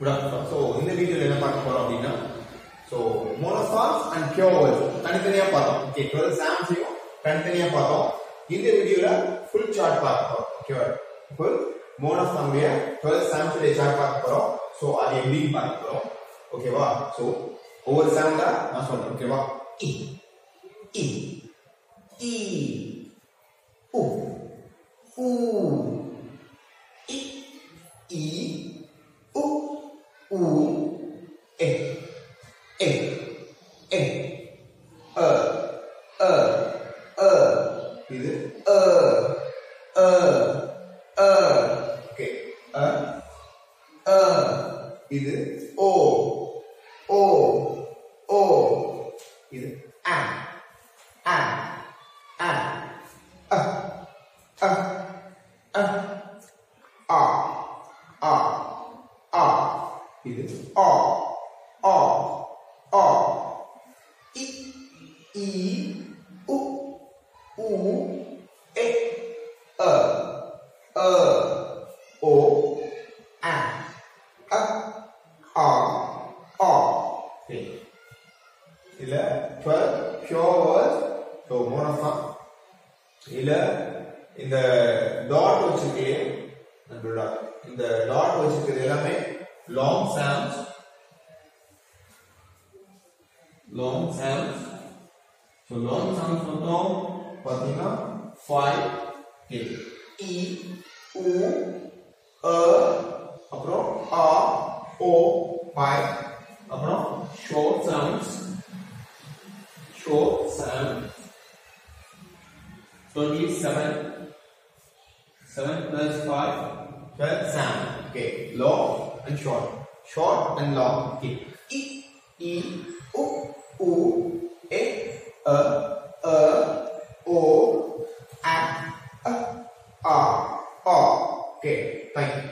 Good afternoon. So in the video என்ன பார்க்க போறோம் அப்படினா so monophthongs and pure vowels தனித்தனியா பார்த்தோம். Okay, 12 சாம்ஸையும் தனித்தனியா பார்த்தோம். இந்த வீடியோல full chart பார்க்க போறோம். ஓகேவா? full monophthong உடைய 12 சாம்ஸ் உடைய chart பார்க்க போறோம். so அது எப்படி பார்க்க போறோம். ஓகேவா? so ஒவ்வொரு சவுண்டா நான் சொல்றேன். ஓகேவா? இ இ இ உ உ இ இ u u e e e இது okay இது o இது a இது a i i u u e o a okay. இதுல 12 pure words so monophthong இதுல இந்த dot வச்சிருக்கே இந்த dot வச்சிருக்கிறது எல்லாமே long sounds so long sounds மொத்தம் பாத்தீங்கன்னா 5 okay. e u அப்புறம் a o 5 அப்புறம் short sounds 27 7 plus 5 12 sound okay long and short and long okay e u e o a okay fine